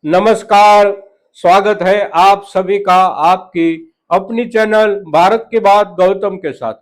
नमस्कार। स्वागत है आप सभी का आपकी अपनी चैनल भारत की बात गौतम के साथ।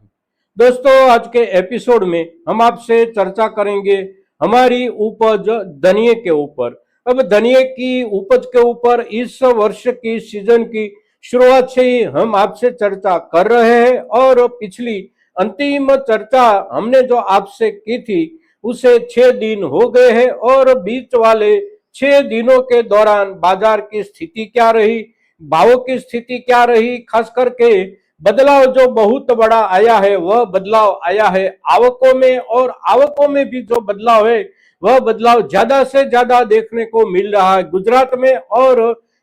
दोस्तों, आज के एपिसोड में हम आपसे चर्चा करेंगे हमारी उपज धनिये के ऊपर। अब धनिये की उपज के ऊपर इस वर्ष की सीजन की शुरुआत से ही हम आपसे चर्चा कर रहे हैं और पिछली अंतिम चर्चा हमने जो आपसे की थी उसे 6 दिन हो गए हैं और बीच वाले 6 दिनों के दौरान बाजार की स्थिति क्या रही, भावों की स्थिति क्या रही, खास करके बदलाव जो बहुत बड़ा आया है वह बदलाव आया है आवकों में, और आवकों में भी जो बदलाव है वह बदलाव ज्यादा से ज्यादा देखने को मिल रहा है गुजरात में। और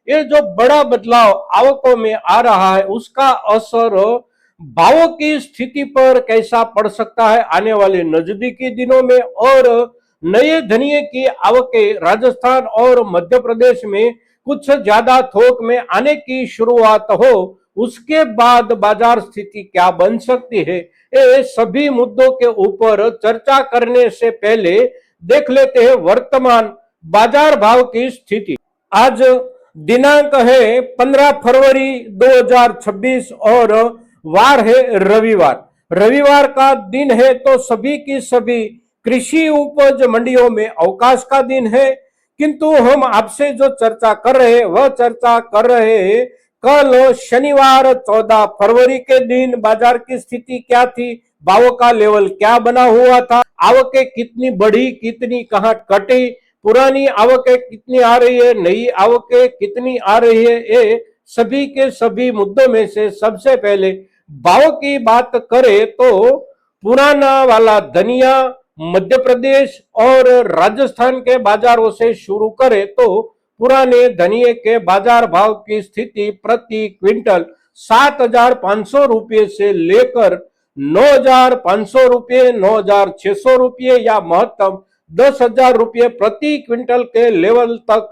ये जो बड़ा बदलाव आवकों में आ रहा है उसका असर भावों की स्थिति पर कैसा पड़ सकता है आने वाले नजदीकी दिनों में। और नए धनिये की आवकें राजस्थान और मध्य प्रदेश में कुछ ज्यादा थोक में आने की शुरुआत हो, उसके बाद बाजार स्थिति क्या बन सकती है, ये सभी मुद्दों के ऊपर चर्चा करने से पहले देख लेते हैं वर्तमान बाजार भाव की स्थिति। आज दिनांक है 15 फरवरी 2026 और वार है रविवार। रविवार का दिन है तो सभी की सभी कृषि उपज मंडियों में अवकाश का दिन है। किंतु हम आपसे जो चर्चा कर रहे हैं वह चर्चा कर रहे हैं कल शनिवार 14 फरवरी के दिन बाजार की स्थिति क्या थी, भावों का लेवल क्या बना हुआ था, आवकें कितनी बढ़ी, कितनी कहां कटी, पुरानी आवकें कितनी आ रही है, नई आवकें कितनी आ रही है। ये सभी के सभी मुद्दों में से सबसे पहले भाव की बात करें तो पुराना वाला धनिया मध्य प्रदेश और राजस्थान के बाजारों से शुरू करें तो पुराने धनिये के बाजार भाव की स्थिति प्रति क्विंटल 7,500 रुपये से लेकर 9,500 रुपये, 9,600 रुपये या महत्तम 10,000 रुपये प्रति क्विंटल के लेवल तक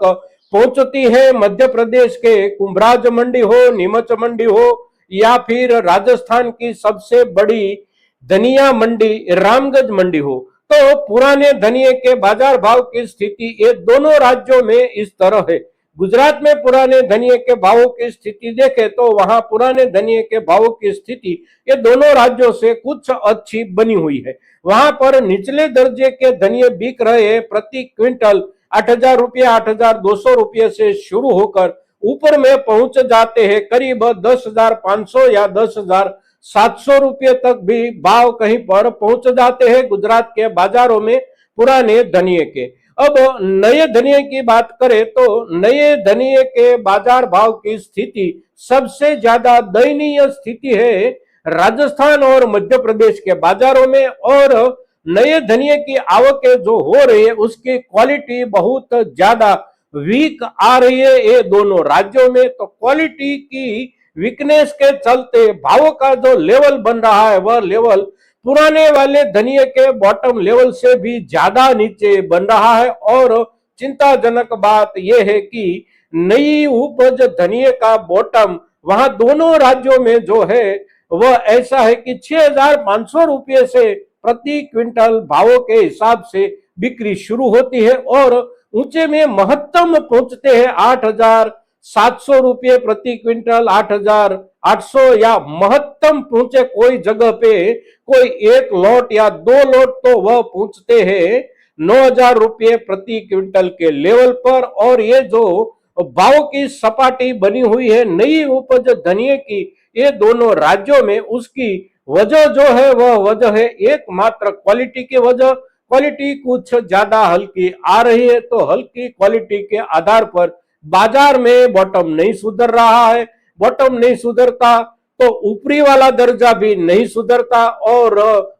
पहुंचती है। मध्य प्रदेश के कुंभराज मंडी हो, नीमच मंडी हो या फिर राजस्थान की सबसे बड़ी धनिया मंडी रामगंज मंडी हो, तो पुराने धनिये के बाजार भाव की स्थिति ये दोनों राज्यों में इस तरह है। गुजरात में पुराने धनिये के भावों की स्थिति देखें तो वहां पुराने धनिये के भावों की स्थिति ये दोनों राज्यों से कुछ अच्छी बनी हुई है। वहां पर निचले दर्जे के धनिये बिक रहे हैं प्रति क्विंटल 8,000 रुपये, 8,200 रुपये से शुरू होकर ऊपर में पहुंच जाते हैं करीब 10,500 या 10,700 रुपये तक भी भाव कहीं पर पहुंच जाते हैं गुजरात के बाजारों में पुराने धनिये के। अब नए धनिये की बात करें तो नए धनिये के बाजार भाव की स्थिति सबसे ज्यादा दयनीय स्थिति है राजस्थान और मध्य प्रदेश के बाजारों में। और नए धनिये की आवकें जो हो रही है उसकी क्वालिटी बहुत ज्यादा वीक आ रही है ये दोनों राज्यों में। तो क्वालिटी की वीकनेस के चलते भावों का जो लेवल बन रहा है वह लेवल पुराने वाले धनिये के बॉटम लेवल से भी ज्यादा नीचे बन रहा है। और चिंताजनक बात यह है कि नई उपज धनिये का बॉटम वहां दोनों राज्यों में जो है वह ऐसा है कि 6,500 रुपये से प्रति क्विंटल भावों के हिसाब से बिक्री शुरू होती है और ऊंचे में महत्तम पहुंचते हैं 8,700 रुपये प्रति क्विंटल, 8,800 या महत्तम पहुंचे कोई जगह पे कोई एक लॉट या 2 लॉट तो वह पहुंचते हैं 9,000 रुपये प्रति क्विंटल के लेवल पर। और ये जो भाव की सपाटी बनी हुई है नई उपज धनिये की ये दोनों राज्यों में, उसकी वजह जो है वह वजह है एकमात्र क्वालिटी की वजह। क्वालिटी कुछ ज्यादा हल्की आ रही है तो हल्की क्वालिटी के आधार पर बाजार में बॉटम नहीं सुधर रहा है। बॉटम नहीं सुधरता तो ऊपरी वाला दर्जा भी नहीं सुधरता और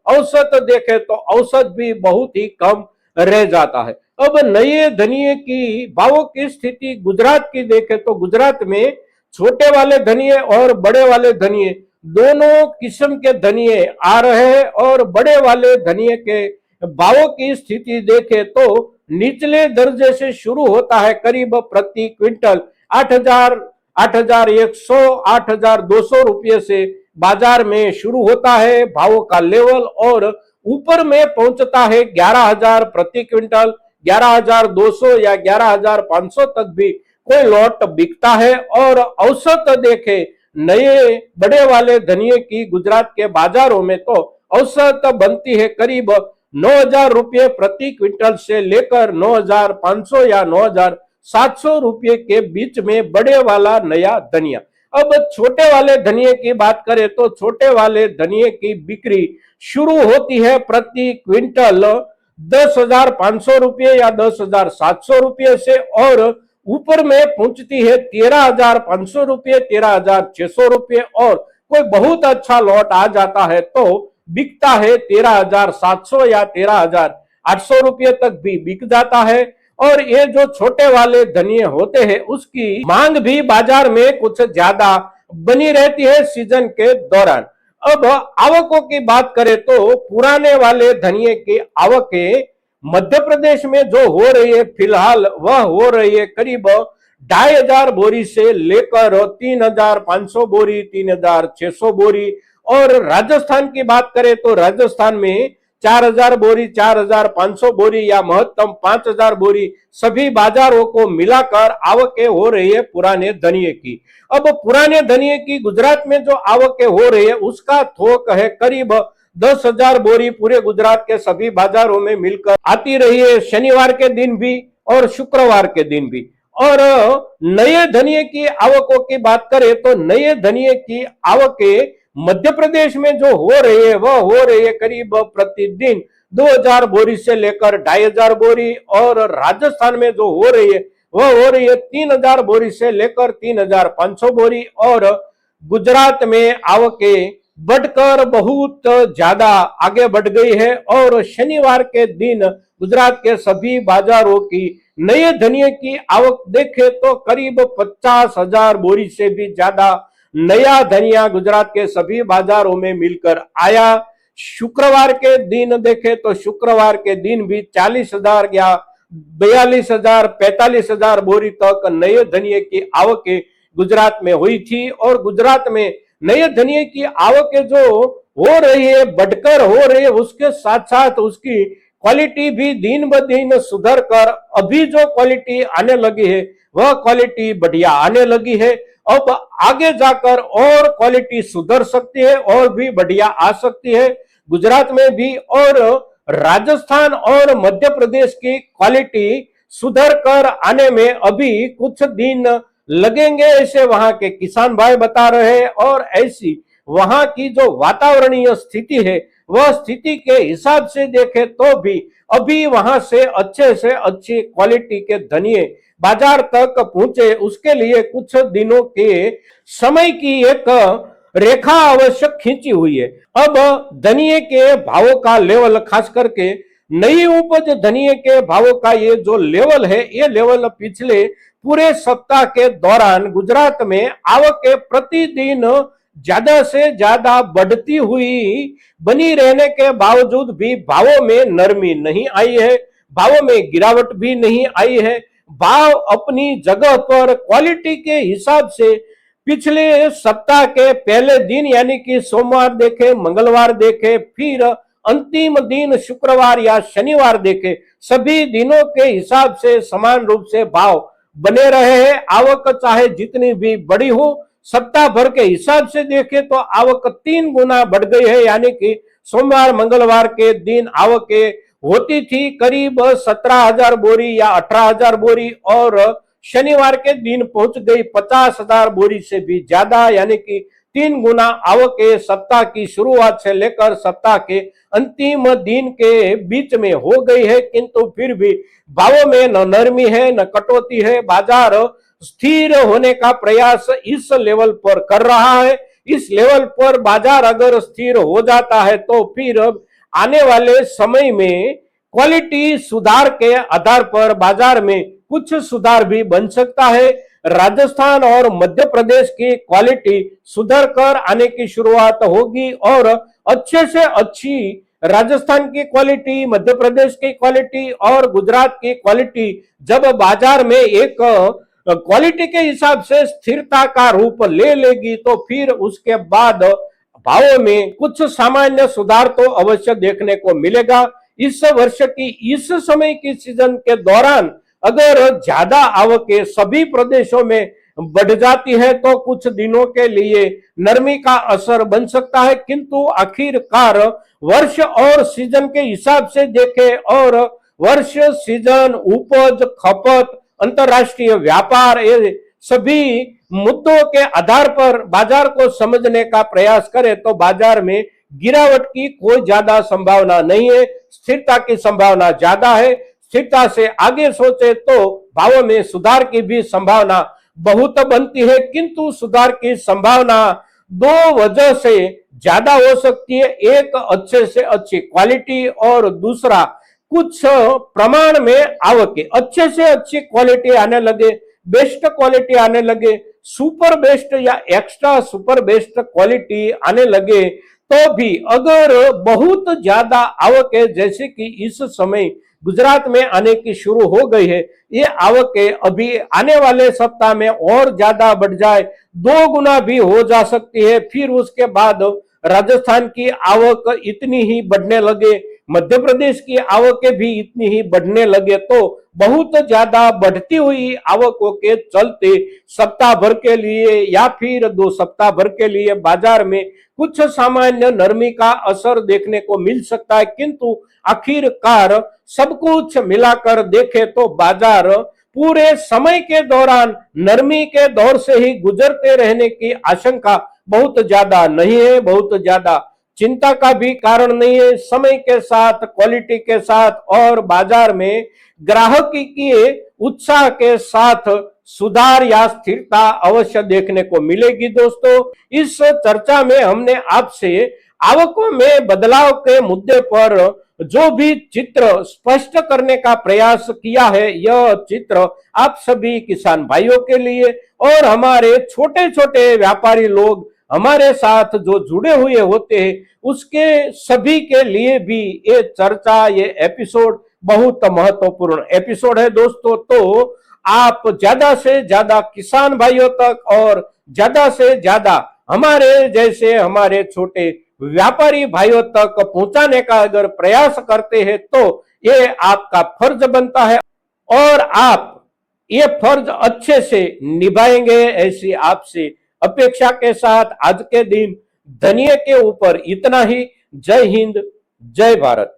औसत देखे तो औसत भी बहुत ही कम रह जाता है। अब नए धनिये की भावों की स्थिति गुजरात की देखे तो गुजरात में छोटे वाले धनिये और बड़े वाले धनिये दोनों किस्म के धनिये आ रहे हैं। और बड़े वाले धनिये के भावों की स्थिति देखे तो निचले दर्जे से शुरू होता है करीब प्रति क्विंटल 8,000, 8,100, 8,200 रुपये से बाजार में शुरू होता है भावों का लेवल और ऊपर में पहुंचता है 11,000 प्रति क्विंटल, 11,200 या 11,500 तक भी कोई लॉट बिकता है। और औसत देखे नए बड़े वाले धनिये की गुजरात के बाजारों में तो औसत बनती है करीब 9,000 रुपये प्रति क्विंटल से लेकर 9,500 या 9,700 रुपये के बीच में बड़े वाला नया धनिया। अब छोटे वाले धनिये की बात करें तो छोटे वाले धनिये की बिक्री शुरू होती है प्रति क्विंटल 10,500 रुपये या 10,700 रुपये से और ऊपर में पहुंचती है 13,500 रुपये, 13,600 रुपये और कोई बहुत अच्छा लॉट आ जाता है तो बिकता है 13,700 या 13,800 रुपये तक भी बिक जाता है। और ये जो छोटे वाले धनिये होते हैं उसकी मांग भी बाजार में कुछ ज्यादा बनी रहती है सीजन के दौरान। अब आवकों की बात करें तो पुराने वाले धनिये की आवकें मध्य प्रदेश में जो हो रही है फिलहाल वह हो रही है करीब 2,500 बोरी से लेकर 3,500 बोरी, 3,600 बोरी। और राजस्थान की बात करें तो राजस्थान में 4,000 बोरी, 4,500 बोरी या महत्तम 5,000 बोरी सभी बाजारों को मिलाकर आवकें हो रही है पुराने धनिये की। अब पुराने धनिये की गुजरात में जो आवकें हो रही है उसका थोक है करीब 10,000 बोरी पूरे गुजरात के सभी बाजारों में मिलकर आती रही है, शनिवार के दिन भी और शुक्रवार के दिन भी। और नए धनिये की आवकों की बात करें तो नए धनिये की आवकें मध्य प्रदेश में जो हो रही है वह हो रही है करीब प्रतिदिन 2,000 बोरी से लेकर 2,500 बोरी और राजस्थान में जो हो रही है वह हो रही है 3,000 बोरी से लेकर 3,500 बोरी। और गुजरात में आवकें बढ़कर बहुत ज्यादा आगे बढ़ गई है और शनिवार के दिन गुजरात के सभी बाजारों की नए धनिये की आवक देखे तो करीब 50,000 बोरी से भी ज्यादा नया धनिया गुजरात के सभी बाजारों में मिलकर आया। शुक्रवार के दिन देखे तो शुक्रवार के दिन भी 40,000 या 42,000, 45,000 बोरी तक नए धनिये की आवकें गुजरात में हुई थी। और गुजरात में नए धनिये की आवकें जो हो रही है बढ़कर हो रही है उसके साथ साथ उसकी क्वालिटी भी दिन ब दिन सुधर कर अभी जो क्वालिटी आने लगी है वह क्वालिटी बढ़िया आने लगी है। अब आगे जाकर और क्वालिटी सुधर सकती है और भी बढ़िया आ सकती है गुजरात में भी। और राजस्थान और मध्य प्रदेश की क्वालिटी सुधर कर आने में अभी कुछ दिन लगेंगे ऐसे वहां के किसान भाई बता रहे हैं। और ऐसी वहां की जो वातावरणीय स्थिति है वह स्थिति के हिसाब से देखे तो भी अभी वहां से अच्छी क्वालिटी के धनिये बाजार तक पहुंचे उसके लिए कुछ दिनों के समय की एक रेखा आवश्यक खींची हुई है। अब धनिये के भावों का लेवल खास करके नई उपज धनिये के भावों का ये जो लेवल है ये लेवल पिछले पूरे सप्ताह के दौरान गुजरात में आवकें प्रतिदिन ज्यादा से ज्यादा बढ़ती हुई बनी रहने के बावजूद भी भावों में नरमी नहीं आई है, भावों में गिरावट भी नहीं आई है। भाव अपनी जगह पर क्वालिटी के हिसाब से पिछले सप्ताह के पहले दिन यानी कि सोमवार देखे, मंगलवार देखे, फिर अंतिम दिन शुक्रवार या शनिवार देखे, सभी दिनों के हिसाब से समान रूप से भाव बने रहे हैं। आवक चाहे जितनी भी बड़ी हो सप्ताह भर के हिसाब से देखे तो आवक 3 गुना बढ़ गई है। यानी कि सोमवार मंगलवार के दिन आवकें होती थी करीब 17,000 बोरी या 18,000 बोरी और शनिवार के दिन पहुंच गई 50,000 बोरी से भी ज्यादा, यानी कि 3 गुना आवकें सप्ताह की शुरुआत से लेकर सप्ताह के अंतिम दिन के बीच में हो गई है। किंतु फिर भी भावों में न नरमी है न कटौती है, बाजार स्थिर होने का प्रयास इस लेवल पर कर रहा है। इस लेवल पर बाजार अगर स्थिर हो जाता है तो फिर आने वाले समय में क्वालिटी सुधार के आधार पर बाजार में कुछ सुधार भी बन सकता है। राजस्थान और मध्य प्रदेश की क्वालिटी सुधर कर आने की शुरुआत होगी और अच्छे से अच्छी राजस्थान की क्वालिटी, मध्य प्रदेश की क्वालिटी और गुजरात की क्वालिटी जब बाजार में एक क्वालिटी के हिसाब से स्थिरता का रूप ले लेगी तो फिर उसके बाद भावों में कुछ सामान्य सुधार तो अवश्य देखने को मिलेगा। इस वर्ष की इस समय की सीजन के दौरान अगर ज्यादा आवकें सभी प्रदेशों में बढ़ जाती है तो कुछ दिनों के लिए नरमी का असर बन सकता है, किंतु आखिरकार वर्ष और सीजन के हिसाब से देखें और वर्ष, सीजन, उपज, खपत, अंतरराष्ट्रीय व्यापार, ये सभी मुद्दों के आधार पर बाजार को समझने का प्रयास करें तो बाजार में गिरावट की कोई ज्यादा संभावना नहीं है, स्थिरता की संभावना ज्यादा है। स्थिरता से आगे सोचे तो भावों में सुधार की भी संभावना बहुत बनती है, किंतु सुधार की संभावना दो वजह से ज्यादा हो सकती है। एक, अच्छे से अच्छी क्वालिटी, और दूसरा, कुछ प्रमाण में आवक। अच्छे से अच्छी क्वालिटी आने लगे, बेस्ट क्वालिटी आने लगे, सुपर बेस्ट या एक्स्ट्रा सुपर बेस्ट क्वालिटी आने लगे तो भी अगर बहुत ज्यादा आवक है, जैसे कि इस समय गुजरात में आने की शुरू हो गई है, ये आवकें अभी आने वाले सप्ताह में और ज्यादा बढ़ जाए, 2 गुना भी हो जा सकती है। फिर उसके बाद राजस्थान की आवक इतनी ही बढ़ने लगे, मध्य प्रदेश की आवकें भी इतनी ही बढ़ने लगे, तो बहुत ज्यादा बढ़ती हुई आवकों के चलते सप्ताह भर के लिए या फिर 2 सप्ताह भर के लिए बाजार में कुछ सामान्य नरमी का असर देखने को मिल सकता है, किंतु आखिरकार सब कुछ मिलाकर देखें तो बाजार पूरे समय के दौरान नरमी के दौर से ही गुजरते रहने की आशंका बहुत ज्यादा नहीं है, बहुत ज्यादा चिंता का भी कारण नहीं है। समय के साथ, क्वालिटी के साथ और बाजार में ग्राहक के उत्साह के साथ सुधार या स्थिरता अवश्य देखने को मिलेगी। दोस्तों, इस चर्चा में हमने आपसे आवकों में बदलाव के मुद्दे पर जो भी चित्र स्पष्ट करने का प्रयास किया है, यह चित्र आप सभी किसान भाइयों के लिए और हमारे छोटे छोटे व्यापारी लोग हमारे साथ जो जुड़े हुए होते हैं उसके सभी के लिए भी ये चर्चा, ये एपिसोड बहुत महत्वपूर्ण एपिसोड है। दोस्तों, तो आप ज्यादा से ज्यादा किसान भाइयों तक और ज्यादा से ज्यादा हमारे जैसे हमारे छोटे व्यापारी भाइयों तक पहुंचाने का अगर प्रयास करते हैं तो ये आपका फर्ज बनता है और आप ये फर्ज अच्छे से निभाएंगे, ऐसी आपसे अपेक्षा के साथ आज के दिन धनिये के ऊपर इतना ही। जय हिंद, जय भारत।